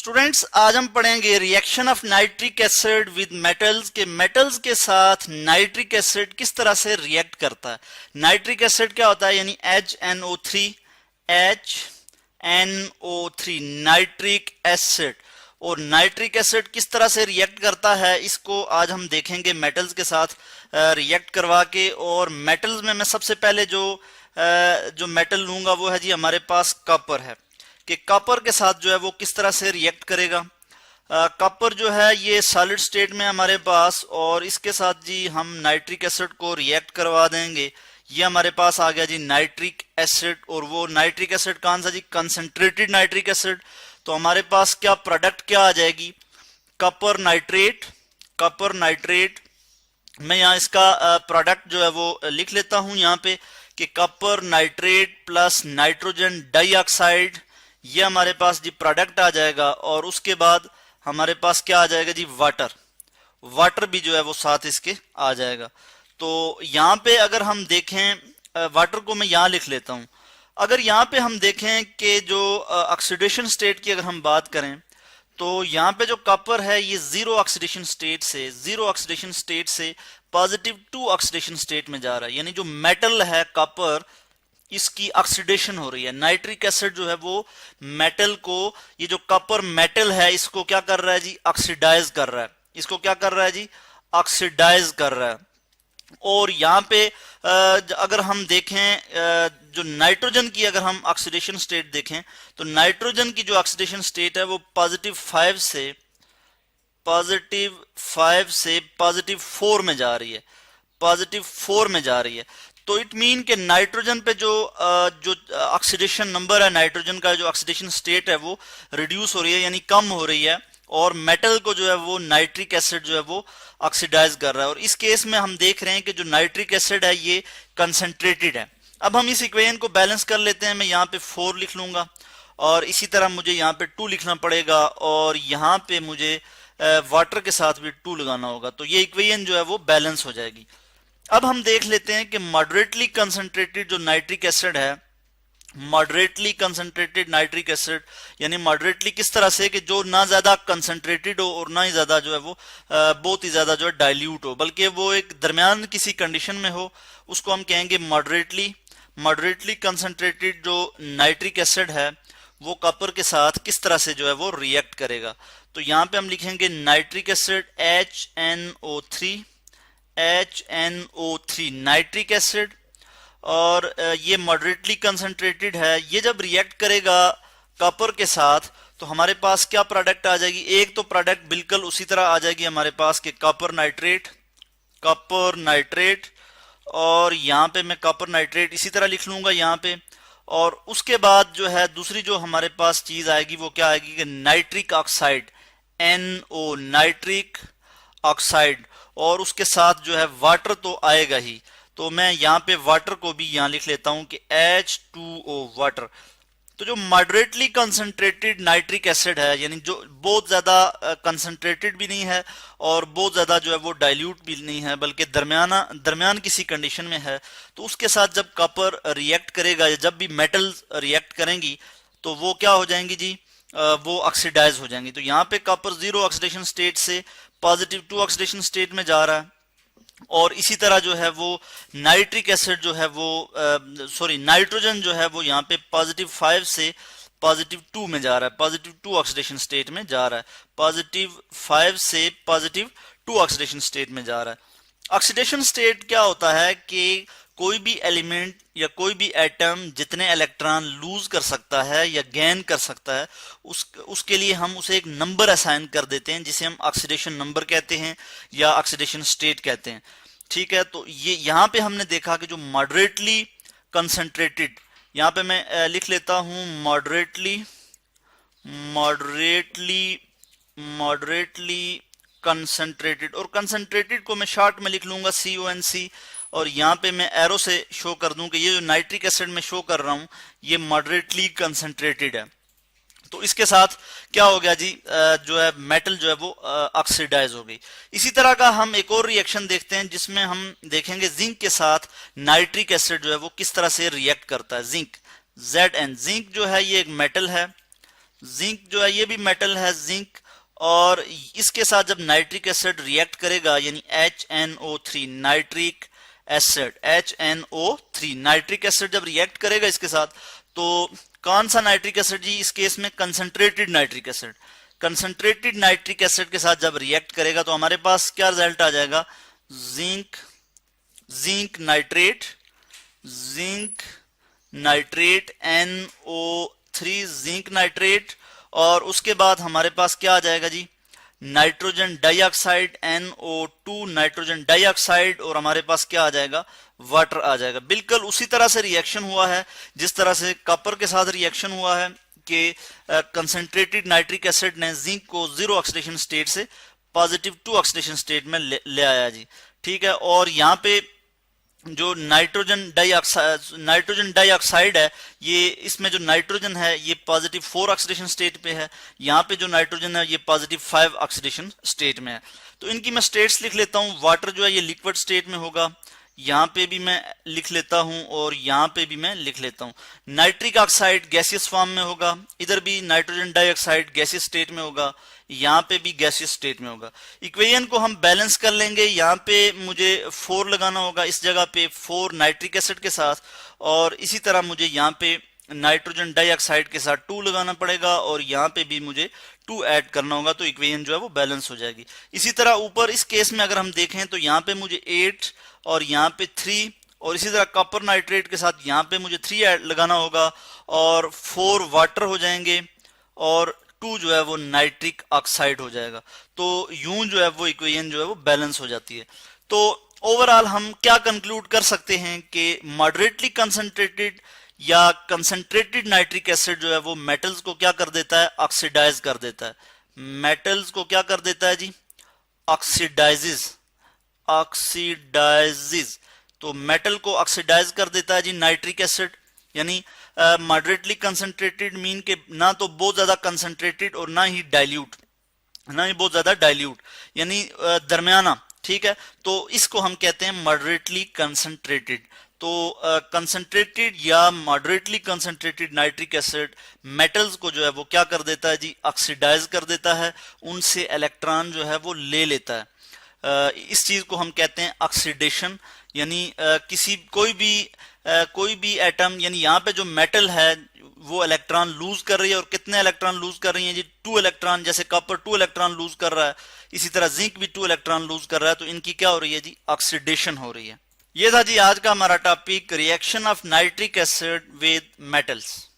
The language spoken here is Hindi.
स्टूडेंट्स, आज हम पढ़ेंगे reaction of nitric acid with metals के मेटल्स के साथ नाइट्रिक एसिड किस तरह से रिएक्ट करता है। नाइट्रिक एसिड क्या होता है, यानी HNO3 नाइट्रिक एसिड। और नाइट्रिक एसिड किस तरह से रिएक्ट करता है, इसको आज हम देखेंगे मेटल्स के साथ रिएक्ट करवा के। और मेटल्स में मैं सबसे पहले जो मेटल लूंगा वो है जी हमारे पास कॉपर है, कि कॉपर के साथ जो है वो किस तरह से रिएक्ट करेगा। कॉपर जो है ये सॉलिड स्टेट में हमारे पास, और इसके साथ जी हम नाइट्रिक एसिड को रिएक्ट करवा देंगे। ये हमारे पास आ गया जी नाइट्रिक एसिड, और वो नाइट्रिक एसिड कौन सा जी, कंसंट्रेटेड नाइट्रिक एसिड। तो हमारे पास क्या प्रोडक्ट क्या आ जाएगी, कॉपर नाइट्रेट। कॉपर नाइट्रेट मैं यहाँ इसका प्रोडक्ट जो है वो लिख लेता हूं यहाँ पे, कि copper nitrate plus nitrogen dioxide, ये हमारे पास जी प्रोडक्ट आ जाएगा। और उसके बाद हमारे पास क्या आ जाएगा जी, वाटर। वाटर भी जो है वो साथ इसके आ जाएगा। तो यहाँ पे अगर हम देखें, वाटर को मैं यहाँ लिख लेता हूं। अगर यहाँ पे हम देखें कि जो ऑक्सीडेशन स्टेट की अगर हम बात करें, तो यहाँ पे जो कॉपर है ये जीरो ऑक्सीडेशन स्टेट से +2 ऑक्सीडेशन स्टेट में जा रहा है। यानी जो मेटल है कॉपर, इसकी ऑक्सीडेशन हो रही है। नाइट्रिक एसिड जो है वो मेटल को, ये जो कॉपर मेटल है इसको क्या कर रहा है जी, ऑक्सीडाइज कर रहा है। इसको क्या कर रहा है जी, ऑक्सीडाइज कर रहा है। और यहाँ पे अगर हम देखें जो नाइट्रोजन की अगर हम ऑक्सीडेशन स्टेट देखें, तो नाइट्रोजन की जो ऑक्सीडेशन स्टेट है वो +5 से +4 में जा रही है, +4 में जा रही है। तो इट मीन के नाइट्रोजन पे जो ऑक्सीडेशन नंबर है, नाइट्रोजन का जो ऑक्सीडेशन स्टेट है वो रिड्यूस हो रही है, यानी कम हो रही है। और मेटल को जो है वो नाइट्रिक एसिड जो है वो ऑक्सीडाइज कर रहा है। और इस केस में हम देख रहे हैं कि जो नाइट्रिक एसिड है ये कंसंट्रेटेड है। अब हम इस इक्वेशन को बैलेंस कर लेते हैं। मैं यहाँ पे 4 लिख लूंगा, और इसी तरह मुझे यहाँ पे 2 लिखना पड़ेगा, और यहाँ पे मुझे वाटर के साथ भी 2 लगाना होगा। तो ये इक्वेशन जो है वो बैलेंस हो जाएगी। अब हम देख लेते हैं कि मॉडरेटली कंसंट्रेटेड जो नाइट्रिक एसिड है, मॉडरेटली कंसंट्रेटेड नाइट्रिक एसिड यानी मॉडरेटली किस तरह से, कि जो ना ज्यादा कंसंट्रेटेड हो और ना ही ज्यादा जो है वो बहुत ही ज्यादा जो है डाइल्यूट हो, बल्कि वो एक दरमियान किसी कंडीशन में हो, उसको हम कहेंगे मॉडरेटली कंसंट्रेटेड जो नाइट्रिक एसिड है वो कॉपर के साथ किस तरह से जो है वो रिएक्ट करेगा। तो यहाँ पे हम लिखेंगे nitric acid HNO3 nitric acid, और ये मॉडरेटली कंसंट्रेटेड है। ये जब रिएक्ट करेगा कॉपर के साथ तो हमारे पास क्या प्रोडक्ट आ जाएगी, एक तो प्रोडक्ट बिल्कुल उसी तरह आ जाएगी हमारे पास कि कॉपर नाइट्रेट, और यहाँ पे मैं कॉपर नाइट्रेट इसी तरह लिख लूंगा यहाँ पे। और उसके बाद जो है दूसरी जो हमारे पास चीज आएगी वो क्या आएगी, कि nitric oxide NO nitric oxide, और उसके साथ जो है वाटर तो आएगा ही। तो मैं यहाँ पे वाटर को भी यहाँ लिख लेता हूं कि H2O वाटर। तो जो मॉडरेटली कंसंट्रेटेड नाइट्रिक एसिड है, यानी जो बहुत ज्यादा कंसंट्रेटेड भी नहीं है और बहुत ज्यादा जो है वो डाइल्यूट भी नहीं है, बल्कि दरमियान किसी कंडीशन में है, तो उसके साथ जब कॉपर रिएक्ट करेगा या जब भी मेटल रिएक्ट करेंगी तो वो क्या हो जाएंगी जी, वो ऑक्सीडाइज हो जाएंगी। तो यहाँ पे कॉपर 0 ऑक्सीडेशन स्टेट से +2 ऑक्सीडेशन स्टेट में जा रहा है। और इसी तरह जो है वो नाइट्रिक एसिड जो है वो नाइट्रोजन जो है वो यहाँ पे +5 से +2 में जा रहा है, +2 ऑक्सीडेशन स्टेट में जा रहा है, +5 से +2 ऑक्सीडेशन स्टेट में जा रहा है। ऑक्सीडेशन स्टेट क्या होता है कि कोई भी एलिमेंट या कोई भी एटम जितने इलेक्ट्रॉन लूज कर सकता है या गेन कर सकता है, उसके लिए हम उसे एक नंबर असाइन कर देते हैं, जिसे हम ऑक्सीडेशन नंबर कहते हैं या ऑक्सीडेशन स्टेट कहते हैं। ठीक है, तो ये यहाँ पे हमने देखा कि जो मॉडरेटली कंसंट्रेटेड, यहाँ पे मैं लिख लेता हूं मॉडरेटली कंसंट्रेटेड, और कंसंट्रेटेड को मैं शॉर्ट में लिख लूंगा CONC। और यहाँ पे मैं एरो से शो कर दूं कि ये जो नाइट्रिक एसिड में शो कर रहा हूं ये मॉडरेटली कंसंट्रेटेड है। तो इसके साथ क्या हो गया जी, जो है मेटल जो है वो ऑक्सीडाइज हो गई। इसी तरह का हम एक और रिएक्शन देखते हैं जिसमें हम देखेंगे जिंक के साथ नाइट्रिक एसिड जो है वो किस तरह से रिएक्ट करता है। जिंक, Zn, जिंक जो है ये एक मेटल है, जिंक जो है ये भी मेटल है, जिंक, और इसके साथ जब नाइट्रिक एसिड रिएक्ट करेगा यानी HNO3 nitric acid, HNO3 nitric acid जब रिएक्ट करेगा इसके साथ, तो कौन सा नाइट्रिक एसिड जी, इस केस में concentrated nitric acid, concentrated nitric acid के साथ जब रिएक्ट करेगा तो हमारे पास क्या रिजल्ट आ जाएगा, zinc nitrate, zinc nitrate NO3 zinc nitrate, और उसके बाद हमारे पास क्या आ जाएगा जी, nitrogen dioxide NO2 nitrogen dioxide, और हमारे पास क्या आ जाएगा, वाटर आ जाएगा। बिल्कुल उसी तरह से रिएक्शन हुआ है जिस तरह से कॉपर के साथ रिएक्शन हुआ है कि कंसंट्रेटेड नाइट्रिक एसिड ने जिंक को 0 ऑक्सीडेशन स्टेट से पॉजिटिव 2 ऑक्सीडेशन स्टेट में ले आया जी, ठीक है। और यहाँ पे जो नाइट्रोजन डाइऑक्साइड है, ये इसमें जो नाइट्रोजन है ये पॉजिटिव 4 ऑक्सीडेशन स्टेट पे है, यहाँ पे जो नाइट्रोजन है ये पॉजिटिव 5 ऑक्सीडेशन स्टेट में है। तो इनकी मैं स्टेट्स लिख लेता हूँ। वाटर जो है ये लिक्विड स्टेट में होगा, यहाँ पे भी मैं लिख लेता हूं और यहाँ पे भी मैं लिख लेता हूं। नाइट्रिक ऑक्साइड गैसियस फॉर्म में होगा, इधर भी नाइट्रोजन डाइऑक्साइड गैसियस स्टेट में होगा, यहाँ पे भी गैसियस स्टेट में होगा। इक्वेशन को हम बैलेंस कर लेंगे। यहाँ पे मुझे 4 लगाना होगा, इस जगह पे 4 नाइट्रिक एसिड के साथ, और इसी तरह मुझे यहाँ पे नाइट्रोजन डाइऑक्साइड के साथ 2 लगाना पड़ेगा, और यहाँ पे भी मुझे 2 ऐड करना होगा, तो इक्वेशन जो है वो बैलेंस हो जाएगी। इसी तरह ऊपर इस केस में अगर हम देखें तो यहाँ पे मुझे 8 और यहाँ पे 3, और इसी तरह कॉपर नाइट्रेट के साथ यहाँ पे मुझे 3 ऐड लगाना होगा, और 4 वाटर हो जाएंगे, और 2 जो है वो नाइट्रिक ऑक्साइड हो जाएगा। तो यूं जो है वो इक्वेशन जो है वो बैलेंस हो जाती है। तो ओवरऑल हम क्या कंक्लूड कर सकते हैं कि मॉडरेटली कंसंट्रेटेड या कंसंट्रेटेड नाइट्रिक एसिड जो है वो मेटल्स को क्या कर देता है, ऑक्सीडाइज कर देता है। मेटल्स को क्या कर देता है जी, ऑक्सीडाइजेज। तो मेटल को ऑक्सीडाइज कर देता है जी नाइट्रिक एसिड, यानी मॉडरेटली कंसंट्रेटेड मीन के ना तो बहुत ज्यादा कंसंट्रेटेड और ना ही डाइल्यूट, ना ही बहुत ज्यादा डाइल्यूट, यानी दरमियाना, ठीक है। तो इसको हम कहते हैं मॉडरेटली कंसंट्रेटेड। तो कंसंट्रेटेड या moderately concentrated nitric acid metals को जो है वो क्या कर देता है जी, ऑक्सीडाइज कर देता है, उनसे इलेक्ट्रॉन जो है वो ले लेता है। इस चीज को हम कहते हैं ऑक्सीडेशन, यानी कोई भी एटम, यानी यहाँ पे जो मेटल है वो इलेक्ट्रॉन लूज कर रही है, और कितने इलेक्ट्रॉन लूज कर रही है जी, 2 इलेक्ट्रॉन। जैसे कॉपर 2 इलेक्ट्रॉन लूज कर रहा है, इसी तरह जिंक भी 2 इलेक्ट्रॉन लूज कर रहा है, तो इनकी क्या हो रही है जी, ऑक्सीडेशन हो रही है। ये था जी आज का हमारा topic, reaction of nitric acid with metals.